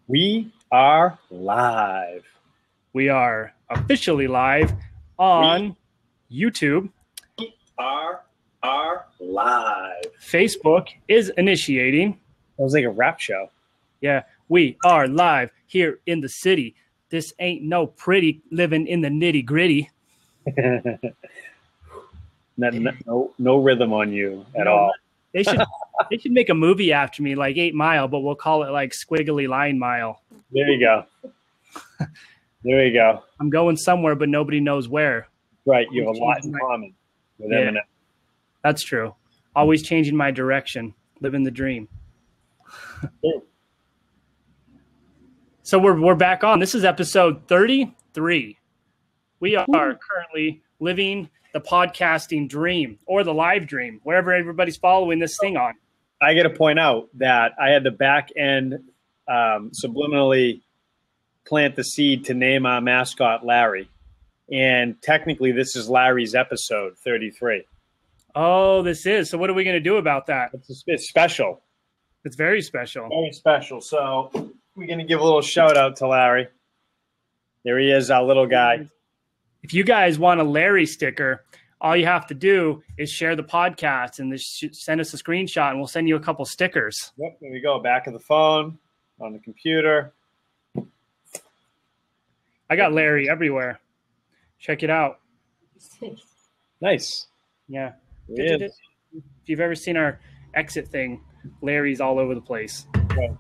We are live. We are officially live on YouTube. Are live. Facebook is initiating. That was like a rap show. Yeah, we are live here in the city. This ain't no pretty living in the nitty gritty. No rhythm on you at all. They should make a movie after me, like 8 Mile, but we'll call it like Squiggly Line Mile. There you go. There you go. I'm going somewhere, but nobody knows where. Right, you have a lot in common with Eminem. That's true. Always changing my direction, living the dream. So we're back on. This is episode 33. We are currently living the podcasting dream or the live dream, wherever everybody's following this thing on. I got to point out that I had the back end subliminally plant the seed to name our mascot Larry. And technically, this is Larry's episode 33. Oh, this is. So what are we going to do about that? It's special. It's very special. Very special. So we're going to give a little shout out to Larry. There he is, our little guy. If you guys want a Larry sticker, all you have to do is share the podcast and send us a screenshot, and we'll send you a couple stickers. Yep, there we go. Back of the phone, on the computer. I got Larry everywhere. Check it out. Nice. Yeah. If you've ever seen our exit thing, Larry's all over the place. Right.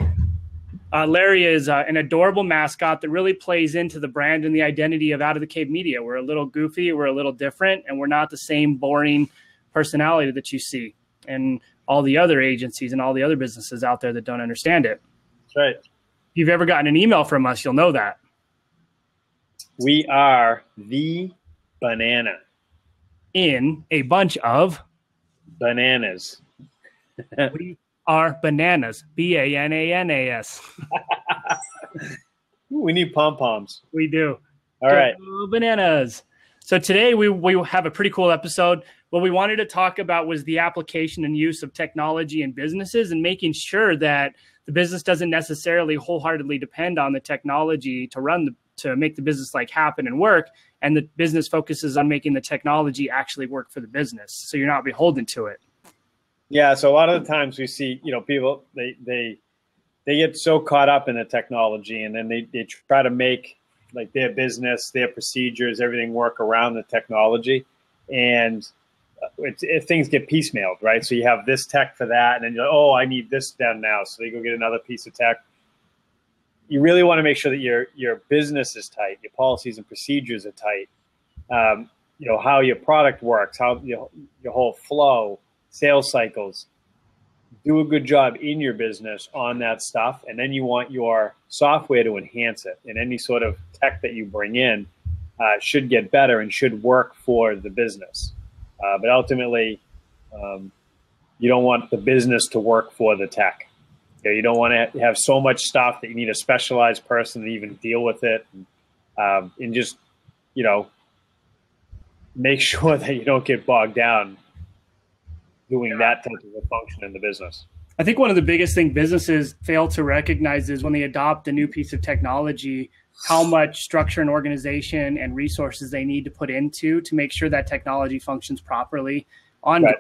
Larry is an adorable mascot that really plays into the brand and the identity of Out of the Cave Media. We're a little goofy, we're a little different, and we're not the same boring personality that you see in all the other agencies and all the other businesses out there that don't understand it. That's right. If you've ever gotten an email from us, you'll know that. We are the banana. In a bunch of bananas. We are bananas. BANANAS. We need pom-poms. We do. All right. Bananas. So today we have a pretty cool episode. What we wanted to talk about was the application and use of technology in businesses and making sure that the business doesn't necessarily wholeheartedly depend on the technology to make the business happen and work. And the business focuses on making the technology actually work for the business. So you're not beholden to it. Yeah. So a lot of the times we see, people, they get so caught up in the technology, and then they try to make their business, their procedures, everything work around the technology. And things get piecemealed, right? So you have this tech for that, and then you're like, oh, I need this done now. So you go get another piece of tech. You really want to make sure that your business is tight, your policies and procedures are tight. How your product works, how your whole flow, sales cycles. Do a good job in your business on that stuff, and then you want your software to enhance it. And any sort of tech that you bring in should get better and should work for the business. But ultimately, you don't want the business to work for the tech. You don't want to have so much stuff that you need a specialized person to even deal with it, and just make sure that you don't get bogged down doing that type of a function in the business. I think one of the biggest things businesses fail to recognize is when they adopt a new piece of technology, how much structure and organization and resources they need to put into to make sure that technology functions properly on right.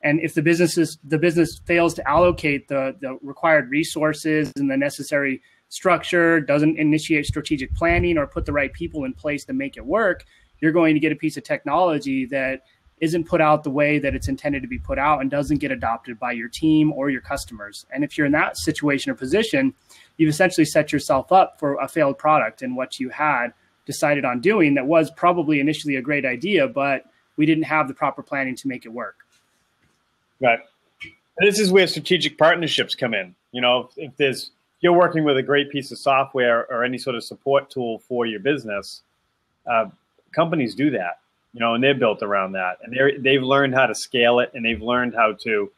And if the business fails to allocate the required resources and the necessary structure, doesn't initiate strategic planning or put the right people in place to make it work, you're going to get a piece of technology that isn't put out the way that it's intended to be put out and doesn't get adopted by your team or your customers. And if you're in that situation or position, you've essentially set yourself up for a failed product and what you had decided on doing that was probably initially a great idea, but we didn't have the proper planning to make it work. Right. This is where strategic partnerships come in. If you're working with a great piece of software or any sort of support tool for your business, companies do that, and they're built around that, and they've learned how to scale it, and they've learned how to,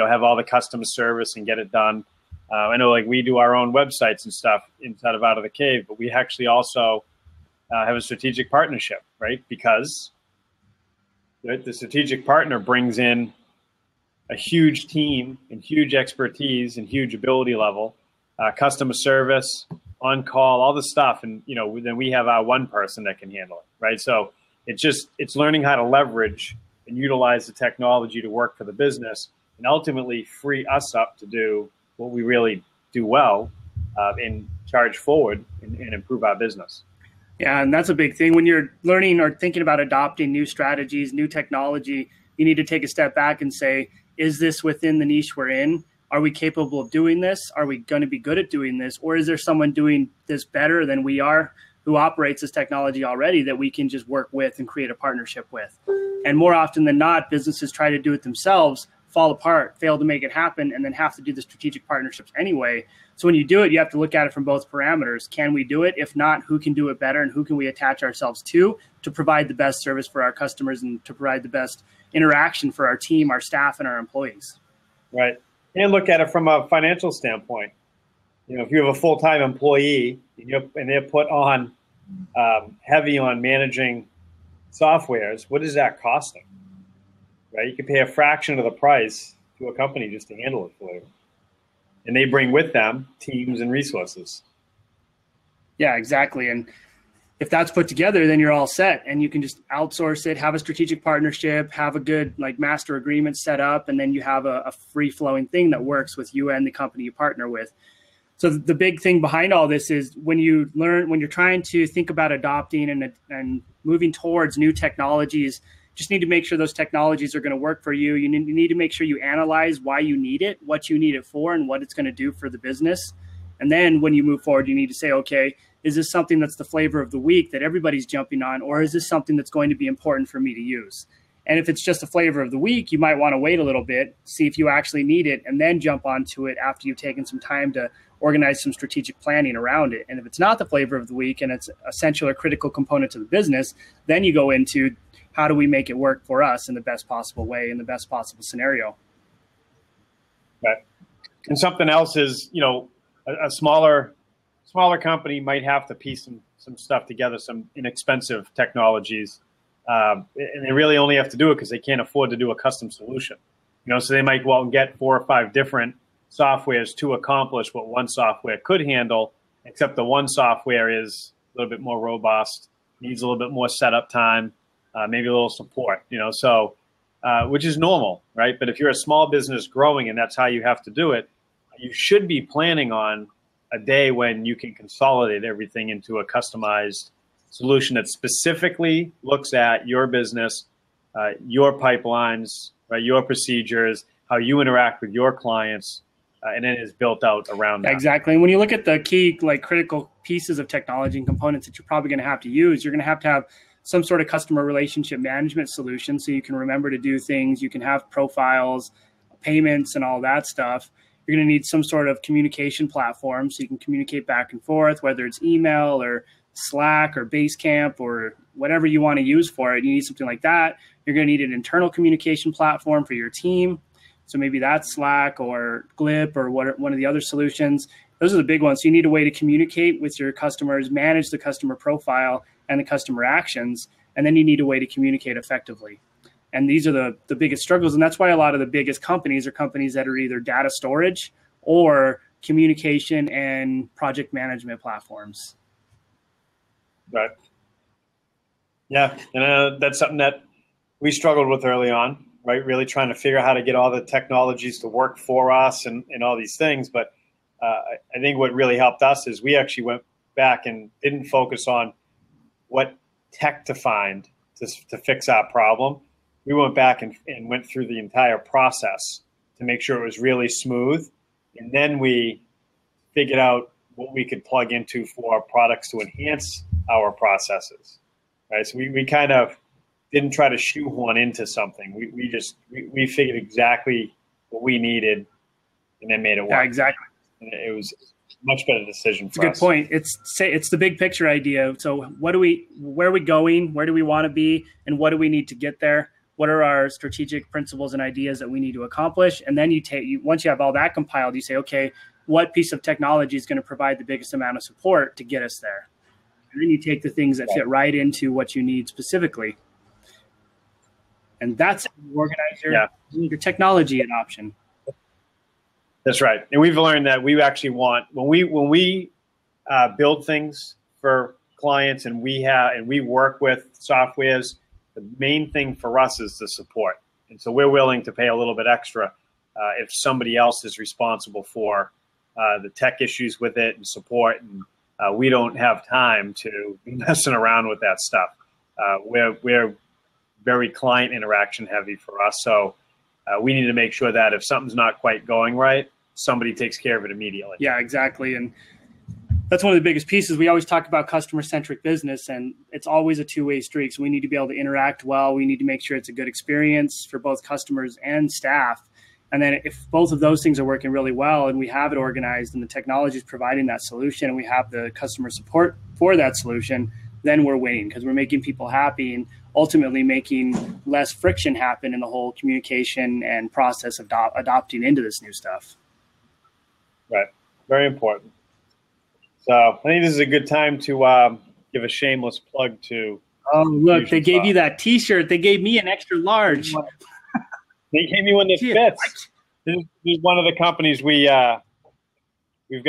have all the customer service and get it done. I know we do our own websites and stuff inside of Out of the Cave, but we actually also have a strategic partnership, right? Because the strategic partner brings in a huge team and huge expertise and huge ability level customer service, on call, all the stuff. And, then we have our one person that can handle it, right? So it's learning how to leverage and utilize the technology to work for the business and ultimately free us up to do what we really do well and charge forward and improve our business. Yeah, and that's a big thing. When you're learning or thinking about adopting new strategies, new technology, you need to take a step back and say, is this within the niche we're in? Are we capable of doing this? Are we going to be good at doing this? Or is there someone doing this better than we are who operates this technology already that we can just work with and create a partnership with? And more often than not, businesses try to do it themselves, fall apart, fail to make it happen, and then have to do the strategic partnerships anyway. So when you do it, you have to look at it from both parameters. Can we do it? If not, who can do it better and who can we attach ourselves to provide the best service for our customers and to provide the best interaction for our team, our staff, and our employees? Right. And look at it from a financial standpoint. If you have a full-time employee and they're put on heavy on managing softwares, what is that costing? Right? You can pay a fraction of the price to a company just to handle it for you. And they bring with them teams and resources. Yeah, exactly. And if that's put together, then you're all set and you can just outsource it, have a strategic partnership, have a good master agreement set up, and then you have a free flowing thing that works with you and the company you partner with. So the big thing behind all this is when you're trying to think about adopting and moving towards new technologies, just need to make sure those technologies are going to work for you. You need to make sure you analyze why you need it, what you need it for, and what it's going to do for the business. And then when you move forward, you need to say, okay, is this something that's the flavor of the week that everybody's jumping on, or is this something that's going to be important for me to use? And if it's just a flavor of the week, you might want to wait a little bit, see if you actually need it, and then jump onto it after you've taken some time to organize some strategic planning around it. And if it's not the flavor of the week and it's essential or critical component to the business, then you go into how do we make it work for us in the best possible way, in the best possible scenario. Right. And something else is, a smaller company might have to piece some stuff together, some inexpensive technologies, and they really only have to do it because they can't afford to do a custom solution. So they might go out and get 4 or 5 different softwares to accomplish what one software could handle, except the one software is a little bit more robust, needs a little bit more setup time, maybe a little support, which is normal, right? But if you're a small business growing and that's how you have to do it, you should be planning on a day when you can consolidate everything into a customized solution that specifically looks at your business, your pipelines, right, your procedures, how you interact with your clients, and then is built out around that. Exactly. And when you look at the key, critical pieces of technology and components that you're probably going to have to use, you're going to have some sort of customer relationship management solution so you can remember to do things. You can have profiles, payments, and all that stuff. You're going to need some sort of communication platform so you can communicate back and forth, whether it's email or Slack or Basecamp or whatever you want to use for it. You need something like that. You're going to need an internal communication platform for your team. So maybe that's Slack or Glip or one of the other solutions. Those are the big ones. So you need a way to communicate with your customers, manage the customer profile and the customer actions, and then you need a way to communicate effectively. And these are the biggest struggles. And that's why a lot of the biggest companies are companies that are either data storage or communication and project management platforms. Right. Yeah. And that's something that we struggled with early on, right? Really trying to figure out how to get all the technologies to work for us and all these things. But I think what really helped us is we actually went back and didn't focus on what tech to find to fix our problem. We went back and went through the entire process to make sure it was really smooth. And then we figured out what we could plug into for our products to enhance our processes. Right? So we kind of didn't try to shoehorn into something. We figured exactly what we neaded and then made it work. Yeah, exactly. And it was a much better decision for us. It's a good point. It's the big picture idea. So where are we going? Where do we want to be? And what do we need to get there? What are our strategic principles and ideas that we need to accomplish? And then once you have all that compiled, you say, okay, what piece of technology is going to provide the biggest amount of support to get us there? And then you take the things that fit right into what you need specifically. And that's how you organize your technology adoption. That's right. And we've learned that we actually want, when we build things for clients and we work with softwares, the main thing for us is the support. And so we're willing to pay a little bit extra if somebody else is responsible for the tech issues with it and support. And we don't have time to be messing around with that stuff. We're very client interaction heavy for us. So we need to make sure that if something's not quite going right, somebody takes care of it immediately. Yeah, exactly. And that's one of the biggest pieces. We always talk about customer-centric business, and it's always a two-way street. So we need to be able to interact well. We need to make sure it's a good experience for both customers and staff. And then if both of those things are working really well and we have it organized and the technology is providing that solution and we have the customer support for that solution, then we're winning because we're making people happy and ultimately making less friction happen in the whole communication and process of adopting into this new stuff. Right. Very important. So I think this is a good time to give a shameless plug to. Oh, look, they gave you that T-shirt. They gave me an extra large. They gave me one that fits. This is one of the companies we've got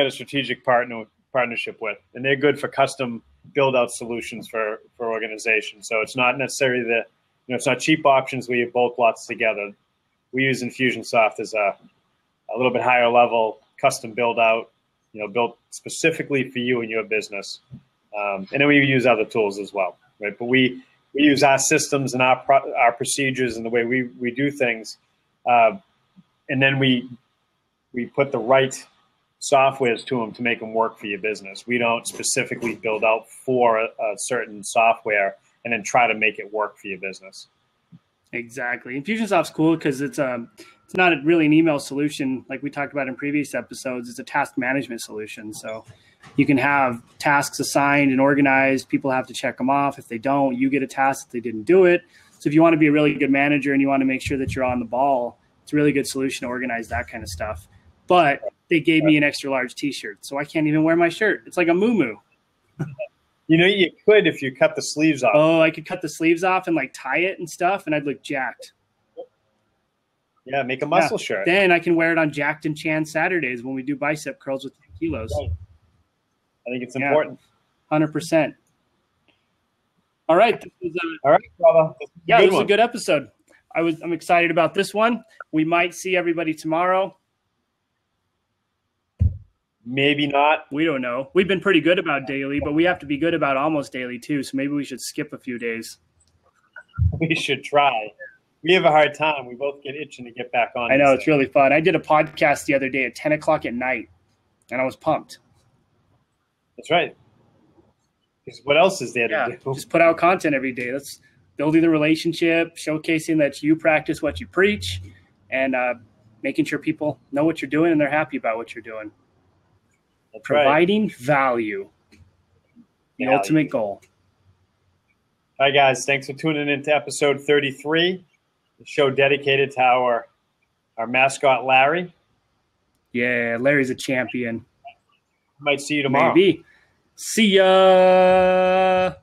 a strategic partnership with, and they're good for custom build-out solutions for organizations. So it's not necessarily it's not cheap options where you bolt lots together. We use Infusionsoft as a little bit higher level custom build-out, built specifically for you and your business. And then we use other tools as well, right? But we use our systems and our procedures and the way we do things. And then we put the right softwares to them to make them work for your business. We don't specifically build out for a certain software and then try to make it work for your business. Exactly. Infusionsoft's cool because it's not really an email solution like we talked about in previous episodes. It's a task management solution. So you can have tasks assigned and organized. People have to check them off. If they don't, you get a task if they didn't do it. So if you want to be a really good manager and you want to make sure that you're on the ball, it's a really good solution to organize that kind of stuff. But they gave me an extra large T-shirt, so I can't even wear my shirt. It's like a muumuu. You could if you cut the sleeves off. Oh, I could cut the sleeves off and like tie it and stuff, and I'd look jacked. Yeah, make a muscle shirt. Then I can wear it on Jacked and Chan Saturdays when we do bicep curls with 10 kilos. Right. I think it's important. 100%. All right. All right, brother. This was a good episode. I'm excited about this one. We might see everybody tomorrow. Maybe not. We don't know. We've been pretty good about daily, but we have to be good about almost daily too. So maybe we should skip a few days. We should try. We have a hard time. We both get itching to get back on. I know. It's really fun. I did a podcast the other day at 10 o'clock at night, and I was pumped. That's right. Because what else is there to do? Just put out content every day. That's building the relationship, showcasing that you practice what you preach, and making sure people know what you're doing and they're happy about what you're doing. That's Providing value, the ultimate goal. All right, guys. Thanks for tuning in to episode 33, the show dedicated to our mascot, Larry. Yeah, Larry's a champion. Might see you tomorrow. Maybe. See ya.